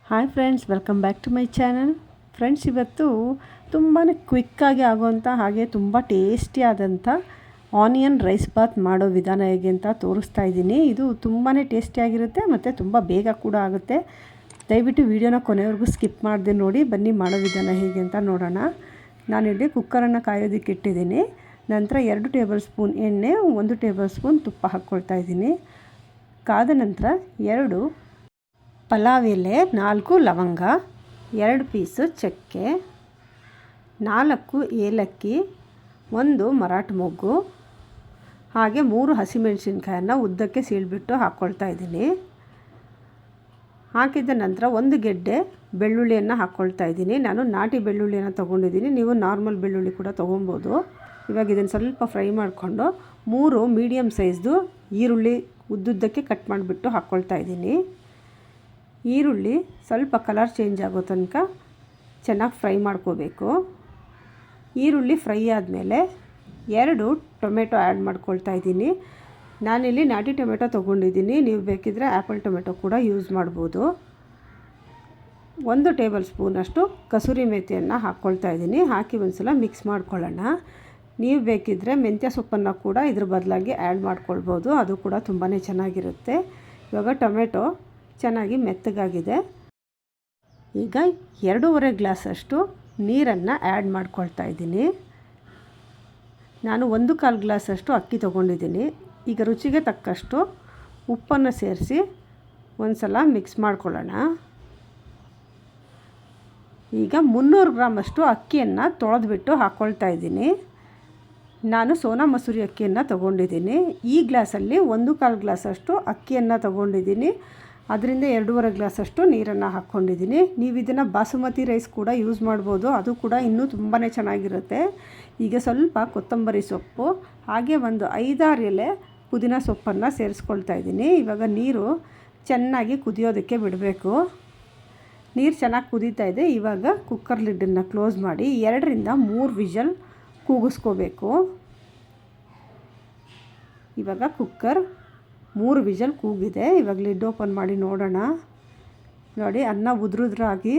Hi friends, welcome back to my channel. Friends, ಇವತ್ತು ತುಂಬಾ ಕ್ವಿಕ್ಕಾಗಿ ಆಗುವಂಥ ಹಾಗೆ ತುಂಬ ಟೇಸ್ಟಿಯಾದಂಥ ಆನಿಯನ್ ರೈಸ್ ಬಾತ್ ಮಾಡೋ ವಿಧಾನ ಹೇಗೆ ಅಂತ ತೋರಿಸ್ತಾ ಇದ್ದೀನಿ. ಇದು ತುಂಬಾ ಟೇಸ್ಟಿಯಾಗಿರುತ್ತೆ ಮತ್ತು ತುಂಬ ಬೇಗ ಕೂಡ ಆಗುತ್ತೆ. ದಯವಿಟ್ಟು ವಿಡಿಯೋನ ಕೊನೆವರೆಗೂ ಸ್ಕಿಪ್ ಮಾಡದೆ ನೋಡಿ. ಬನ್ನಿ ಮಾಡೋ ವಿಧಾನ ಹೇಗೆ ಅಂತ ನೋಡೋಣ. ನಾನಿಲ್ಲಿ ಕುಕ್ಕರನ್ನು ಕಾಯೋದಕ್ಕೆ ಇಟ್ಟಿದ್ದೀನಿ. ನಂತರ 2 ಟೇಬಲ್ ಸ್ಪೂನ್ ಎಣ್ಣೆ, 1 ಟೇಬಲ್ ಸ್ಪೂನ್ ತುಪ್ಪ ಹಾಕ್ಕೊಳ್ತಾ ಇದ್ದೀನಿ. ಕಾದ ನಂತರ 2 ಪಲಾವ್ ಎಲೆ, 4 ಲವಂಗ, 2 ಪೀಸು ಚಕ್ಕೆ, 4 ಏಲಕ್ಕಿ, 1 ಮರಾಠ ಮೊಗ್ಗು, ಹಾಗೆ 3 ಹಸಿಮೆಣಸಿನ್ಕಾಯನ್ನು ಉದ್ದಕ್ಕೆ ಸೀಳ್ಬಿಟ್ಟು ಹಾಕ್ಕೊಳ್ತಾ ಇದ್ದೀನಿ. ಹಾಕಿದ ನಂತರ 1 ಗೆಡ್ಡೆ ಬೆಳ್ಳುಳ್ಳಿಯನ್ನು ಹಾಕ್ಕೊಳ್ತಾ ಇದ್ದೀನಿ. ನಾನು ನಾಟಿ ಬೆಳ್ಳುಳ್ಳಿಯನ್ನು ತೊಗೊಂಡಿದ್ದೀನಿ, ನೀವು ನಾರ್ಮಲ್ ಬೆಳ್ಳುಳ್ಳಿ ಕೂಡ ತೊಗೊಬೋದು. ಇವಾಗ ಇದನ್ನು ಸ್ವಲ್ಪ ಫ್ರೈ ಮಾಡಿಕೊಂಡು 3 ಮೀಡಿಯಮ್ ಸೈಜ್ದು ಈರುಳ್ಳಿ ಉದ್ದುದ್ದಕ್ಕೆ ಕಟ್ ಮಾಡಿಬಿಟ್ಟು ಹಾಕ್ಕೊಳ್ತಾ ಇದ್ದೀನಿ. ಈರುಳ್ಳಿ ಸ್ವಲ್ಪ ಕಲರ್ ಚೇಂಜ್ ಆಗೋ ತನಕ ಚೆನ್ನಾಗಿ ಫ್ರೈ ಮಾಡ್ಕೋಬೇಕು. ಈರುಳ್ಳಿ ಫ್ರೈ ಆದಮೇಲೆ 2 ಟೊಮೆಟೊ ಆ್ಯಡ್ ಮಾಡ್ಕೊಳ್ತಾ ಇದ್ದೀನಿ. ನಾನಿಲ್ಲಿ ನಾಟಿ ಟೊಮೆಟೊ ತೊಗೊಂಡಿದ್ದೀನಿ, ನೀವು ಬೇಕಿದ್ದರೆ ಆ್ಯಪಲ್ ಟೊಮೆಟೊ ಕೂಡ ಯೂಸ್ ಮಾಡ್ಬೋದು. 1 ಟೇಬಲ್ ಸ್ಪೂನಷ್ಟು ಕಸೂರಿ ಮೇಥಿಯನ್ನು ಹಾಕ್ಕೊಳ್ತಾ ಇದ್ದೀನಿ. ಹಾಕಿ ಒಂದು ಸಲ ಮಿಕ್ಸ್ ಮಾಡ್ಕೊಳ್ಳೋಣ. ನೀವು ಬೇಕಿದ್ದರೆ ಮೆಂತ್ಯ ಸೊಪ್ಪನ್ನು ಕೂಡ ಇದ್ರ ಬದಲಾಗಿ ಆ್ಯಡ್ ಮಾಡ್ಕೊಳ್ಬೋದು, ಅದು ಕೂಡ ತುಂಬಾ ಚೆನ್ನಾಗಿರುತ್ತೆ. ಇವಾಗ ಟೊಮೆಟೊ ಚೆನ್ನಾಗಿ ಮೆತ್ತಗಾಗಿದೆ. ಈಗ 2.5 ಗ್ಲಾಸಷ್ಟು ನೀರನ್ನು ಆ್ಯಡ್ ಮಾಡ್ಕೊಳ್ತಾ ಇದ್ದೀನಿ. ನಾನು 1/4 ಗ್ಲಾಸಷ್ಟು ಅಕ್ಕಿ ತೊಗೊಂಡಿದ್ದೀನಿ. ಈಗ ರುಚಿಗೆ ತಕ್ಕಷ್ಟು ಉಪ್ಪನ್ನು ಸೇರಿಸಿ ಒಂದು ಸಲ ಮಿಕ್ಸ್ ಮಾಡ್ಕೊಳ್ಳೋಣ. ಈಗ 300 ಗ್ರಾಮಷ್ಟು ಅಕ್ಕಿಯನ್ನು ತೊಳೆದ್ಬಿಟ್ಟು ಹಾಕ್ಕೊಳ್ತಾ ಇದ್ದೀನಿ. ನಾನು ಸೋನಾ ಮಸೂರಿ ಅಕ್ಕಿಯನ್ನು ತೊಗೊಂಡಿದ್ದೀನಿ. ಈ ಗ್ಲಾಸಲ್ಲಿ 1/4 ಗ್ಲಾಸಷ್ಟು ಅಕ್ಕಿಯನ್ನು ತೊಗೊಂಡಿದ್ದೀನಿ. ಅದರಿಂದ 2.5 ಗ್ಲಾಸಷ್ಟು ನೀರನ್ನು ಹಾಕ್ಕೊಂಡಿದ್ದೀನಿ. ನೀವು ಇದನ್ನು ಬಾಸುಮತಿ ರೈಸ್ ಕೂಡ ಯೂಸ್ ಮಾಡ್ಬೋದು, ಅದು ಕೂಡ ಇನ್ನೂ ತುಂಬಾ ಚೆನ್ನಾಗಿರುತ್ತೆ. ಈಗ ಸ್ವಲ್ಪ ಕೊತ್ತಂಬರಿ ಸೊಪ್ಪು, ಹಾಗೆ ಒಂದು 5-6 ಎಲೆ ಪುದೀನ ಸೊಪ್ಪನ್ನು ಸೇರಿಸ್ಕೊಳ್ತಾ ಇದ್ದೀನಿ. ಇವಾಗ ನೀರು ಚೆನ್ನಾಗಿ ಕುದಿಯೋದಕ್ಕೆ ಬಿಡಬೇಕು. ನೀರು ಚೆನ್ನಾಗಿ ಕುದೀತಾ ಇದೆ. ಇವಾಗ ಕುಕ್ಕರ್ ಲಿಡ್ಡನ್ನು ಕ್ಲೋಸ್ ಮಾಡಿ 2ರಿಂದ 3 ವಿಷಲ್ ಕೂಗಿಸ್ಕೋಬೇಕು. ಇವಾಗ ಕುಕ್ಕರ್ 3 ವಿಷಲ್ ಕೂಗಿದೆ. ಇವಾಗ ಲಿಡ್ ಓಪನ್ ಮಾಡಿ ನೋಡೋಣ. ನೋಡಿ, ಅನ್ನ ಉದುರುದ್ರಾಗಿ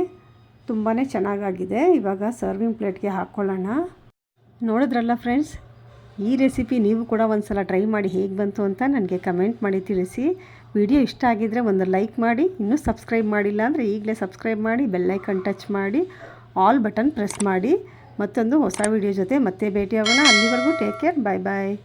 ತುಂಬಾ ಚೆನ್ನಾಗಾಗಿದೆ. ಇವಾಗ ಸರ್ವಿಂಗ್ ಪ್ಲೇಟ್ಗೆ ಹಾಕ್ಕೊಳ್ಳೋಣ. ನೋಡಿದ್ರಲ್ಲ ಫ್ರೆಂಡ್ಸ್, ಈ ರೆಸಿಪಿ ನೀವು ಕೂಡ ಒಂದು ಸಲ ಟ್ರೈ ಮಾಡಿ ಹೇಗೆ ಬಂತು ಅಂತ ನನಗೆ ಕಮೆಂಟ್ ಮಾಡಿ ತಿಳಿಸಿ. ವಿಡಿಯೋ ಇಷ್ಟ ಆಗಿದ್ದರೆ ಒಂದು ಲೈಕ್ ಮಾಡಿ. ಇನ್ನೂ ಸಬ್ಸ್ಕ್ರೈಬ್ ಮಾಡಿಲ್ಲ ಅಂದರೆ ಈಗಲೇ ಸಬ್ಸ್ಕ್ರೈಬ್ ಮಾಡಿ, ಬೆಲ್ಲೈಕನ್ ಟಚ್ ಮಾಡಿ, ಆಲ್ ಬಟನ್ ಪ್ರೆಸ್ ಮಾಡಿ. ಮತ್ತೊಂದು ಹೊಸ ವಿಡಿಯೋ ಜೊತೆ ಮತ್ತೆ ಭೇಟಿಯಾಗೋಣ. ಅಲ್ಲಿವರೆಗೂ ಟೇಕ್ ಕೇರ್, ಬಾಯ್ ಬಾಯ್.